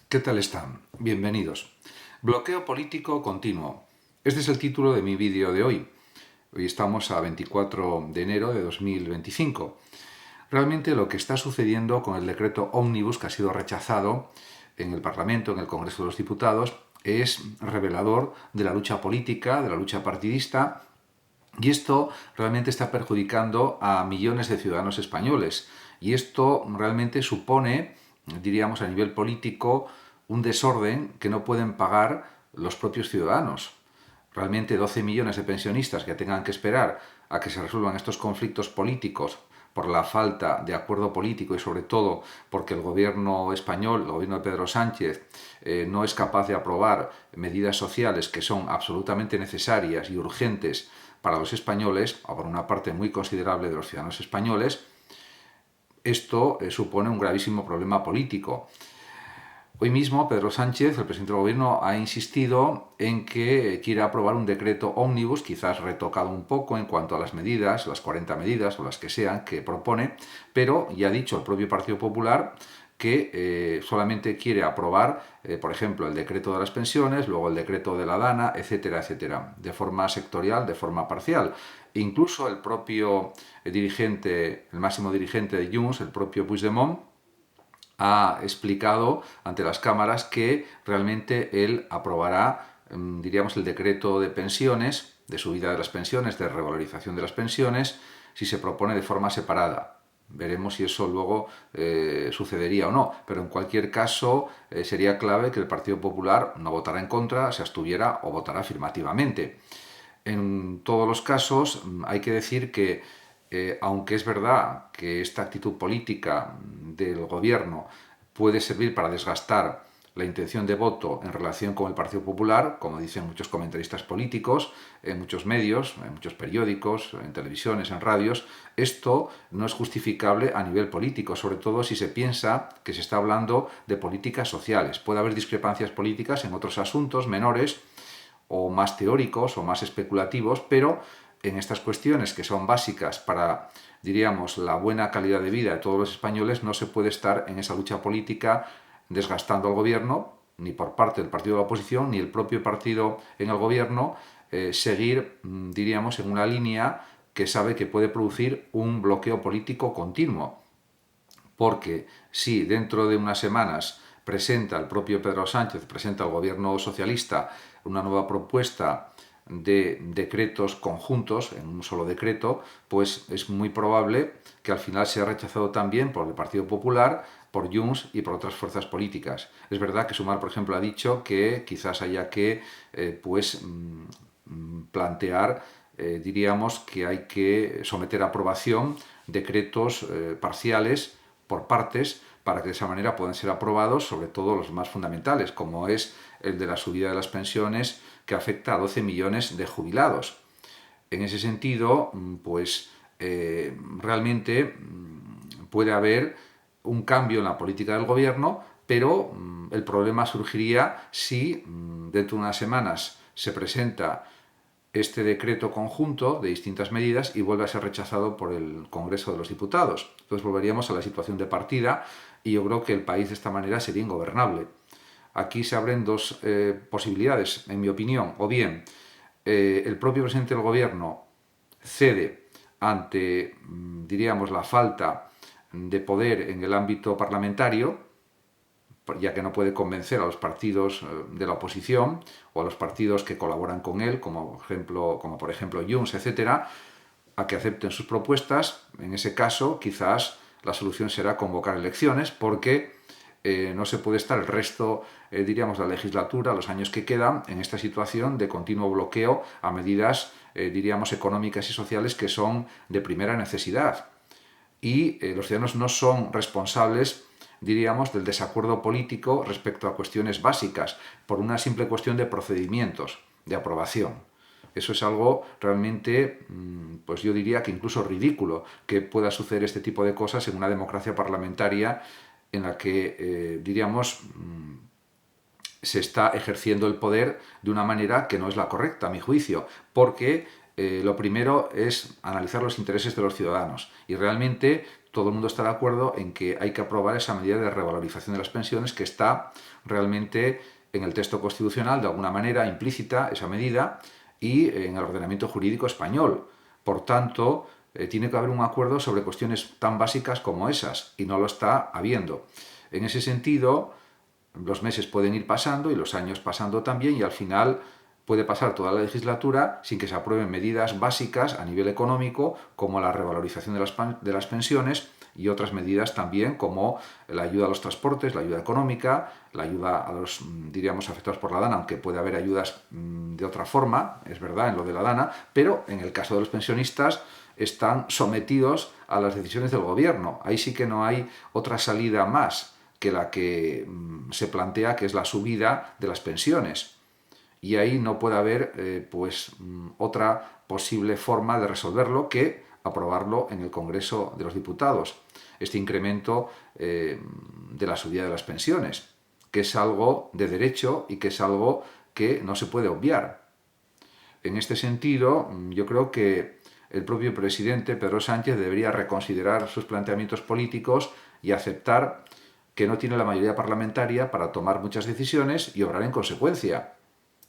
¿Qué tal están? Bienvenidos. Bloqueo político continuo. Este es el título de mi vídeo de hoy. Hoy estamos a 24 de enero de 2025. Realmente lo que está sucediendo con el decreto Ómnibus que ha sido rechazado en el Parlamento, en el Congreso de los Diputados, es revelador de la lucha política, de la lucha partidista, y esto realmente está perjudicando a millones de ciudadanos españoles. Y esto realmente supone, diríamos a nivel político, un desorden que no pueden pagar los propios ciudadanos. Realmente 12 millones de pensionistas que tengan que esperar a que se resuelvan estos conflictos políticos por la falta de acuerdo político y sobre todo porque el gobierno español, el gobierno de Pedro Sánchez, no es capaz de aprobar medidas sociales que son absolutamente necesarias y urgentes para los españoles, o para una parte muy considerable de los ciudadanos españoles, esto supone un gravísimo problema político. Hoy mismo Pedro Sánchez, el presidente del gobierno, ha insistido en que quiere aprobar un decreto ómnibus, quizás retocado un poco en cuanto a las medidas, las 40 medidas o las que sean que propone, pero ya ha dicho el propio Partido Popular que solamente quiere aprobar, por ejemplo, el decreto de las pensiones, luego el decreto de la DANA, etcétera, etcétera, de forma sectorial, de forma parcial. Incluso el propio dirigente, el máximo dirigente de Junts, el propio Puigdemont, ha explicado ante las cámaras que realmente él aprobará, diríamos, el decreto de pensiones, de subida de las pensiones, de revalorización de las pensiones, si se propone de forma separada. Veremos si eso luego sucedería o no, pero en cualquier caso sería clave que el Partido Popular no votara en contra, se abstuviera o votara afirmativamente. En todos los casos hay que decir que aunque es verdad que esta actitud política del gobierno puede servir para desgastar la intención de voto en relación con el Partido Popular, como dicen muchos comentaristas políticos, en muchos medios, en muchos periódicos, en televisiones, en radios, esto no es justificable a nivel político, sobre todo si se piensa que se está hablando de políticas sociales. Puede haber discrepancias políticas en otros asuntos menores, o más teóricos o más especulativos, pero en estas cuestiones que son básicas para, diríamos, la buena calidad de vida de todos los españoles, no se puede estar en esa lucha política desgastando al gobierno, ni por parte del partido de la oposición, ni el propio partido en el gobierno, seguir, diríamos, en una línea que sabe que puede producir un bloqueo político continuo. Porque si dentro de unas semanas presenta el propio Pedro Sánchez, presenta el gobierno socialista una nueva propuesta de decretos conjuntos en un solo decreto, pues es muy probable que al final sea rechazado también por el Partido Popular, por Junts y por otras fuerzas políticas. Es verdad que Sumar, por ejemplo, ha dicho que quizás haya que plantear, diríamos, que hay que someter a aprobación decretos parciales por partes para que de esa manera puedan ser aprobados, sobre todo los más fundamentales, como es el de la subida de las pensiones que afecta a 12 millones de jubilados. En ese sentido, pues realmente puede haber un cambio en la política del gobierno, pero el problema surgiría si dentro de unas semanas se presenta este decreto conjunto de distintas medidas y vuelve a ser rechazado por el Congreso de los Diputados. Entonces volveríamos a la situación de partida y yo creo que el país de esta manera sería ingobernable. Aquí se abren dos posibilidades, en mi opinión. O bien el propio presidente del gobierno cede ante, diríamos, la falta de poder en el ámbito parlamentario, ya que no puede convencer a los partidos de la oposición o a los partidos que colaboran con él, como por ejemplo Junts, etcétera, a que acepten sus propuestas. En ese caso, quizás la solución será convocar elecciones, porque no se puede estar el resto, diríamos, de la legislatura, los años que quedan, en esta situación de continuo bloqueo a medidas, diríamos, económicas y sociales que son de primera necesidad. Y los ciudadanos no son responsables, diríamos, del desacuerdo político respecto a cuestiones básicas, por una simple cuestión de procedimientos, de aprobación. Eso es algo realmente, pues yo diría que incluso ridículo, que pueda suceder este tipo de cosas en una democracia parlamentaria en la que, diríamos, se está ejerciendo el poder de una manera que no es la correcta, a mi juicio, porque lo primero es analizar los intereses de los ciudadanos y realmente todo el mundo está de acuerdo en que hay que aprobar esa medida de revalorización de las pensiones que está realmente en el texto constitucional, de alguna manera implícita esa medida, y en el ordenamiento jurídico español. Por tanto, tiene que haber un acuerdo sobre cuestiones tan básicas como esas, y no lo está habiendo. En ese sentido, los meses pueden ir pasando y los años pasando también, y al final puede pasar toda la legislatura sin que se aprueben medidas básicas a nivel económico, como la revalorización de las pensiones, y otras medidas también como la ayuda a los transportes, la ayuda económica, la ayuda a los, diríamos, afectados por la DANA, aunque puede haber ayudas de otra forma, es verdad, en lo de la DANA, pero en el caso de los pensionistas están sometidos a las decisiones del gobierno. Ahí sí que no hay otra salida más que la que se plantea, que es la subida de las pensiones. Y ahí no puede haber otra posible forma de resolverlo que aprobarlo en el Congreso de los Diputados. Este incremento de la subida de las pensiones, que es algo de derecho y que es algo que no se puede obviar. En este sentido, yo creo que el propio presidente Pedro Sánchez debería reconsiderar sus planteamientos políticos y aceptar que no tiene la mayoría parlamentaria para tomar muchas decisiones y obrar en consecuencia,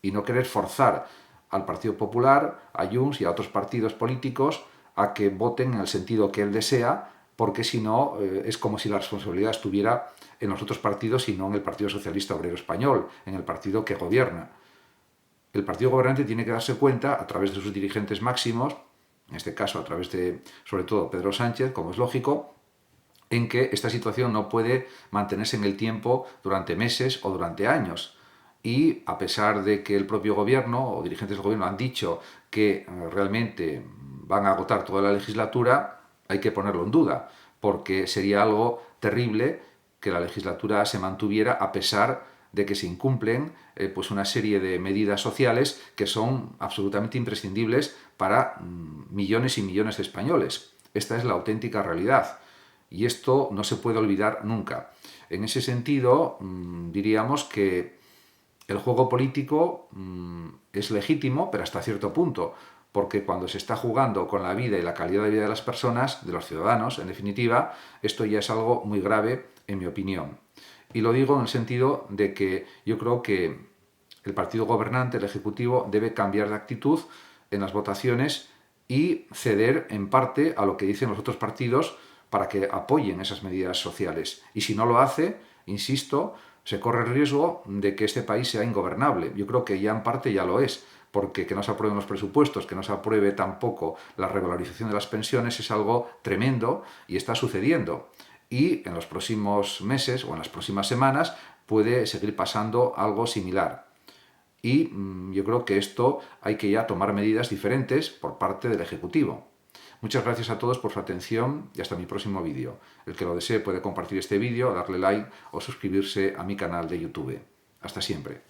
y no querer forzar al Partido Popular, a Junts y a otros partidos políticos a que voten en el sentido que él desea, porque si no es como si la responsabilidad estuviera en los otros partidos y no en el Partido Socialista Obrero Español, en el partido que gobierna. El partido gobernante tiene que darse cuenta, a través de sus dirigentes máximos, en este caso a través de, sobre todo, Pedro Sánchez, como es lógico, en que esta situación no puede mantenerse en el tiempo durante meses o durante años. Y a pesar de que el propio gobierno o dirigentes del gobierno han dicho que realmente van a agotar toda la legislatura, hay que ponerlo en duda, porque sería algo terrible que la legislatura se mantuviera a pesar de que se incumplen una serie de medidas sociales que son absolutamente imprescindibles para millones y millones de españoles. Esta es la auténtica realidad. Y esto no se puede olvidar nunca. En ese sentido, diríamos que el juego político es legítimo, pero hasta cierto punto, porque cuando se está jugando con la vida y la calidad de vida de las personas, de los ciudadanos, en definitiva, esto ya es algo muy grave, en mi opinión. Y lo digo en el sentido de que yo creo que el partido gobernante, el Ejecutivo, debe cambiar de actitud en las votaciones y ceder en parte a lo que dicen los otros partidos para que apoyen esas medidas sociales. Y si no lo hace, insisto, se corre el riesgo de que este país sea ingobernable. Yo creo que ya en parte ya lo es, porque que no se aprueben los presupuestos, que no se apruebe tampoco la revalorización de las pensiones es algo tremendo y está sucediendo. Y en los próximos meses o en las próximas semanas puede seguir pasando algo similar. Y yo creo que esto hay que ya tomar medidas diferentes por parte del Ejecutivo. Muchas gracias a todos por su atención y hasta mi próximo vídeo. El que lo desee puede compartir este vídeo, darle like o suscribirse a mi canal de YouTube. Hasta siempre.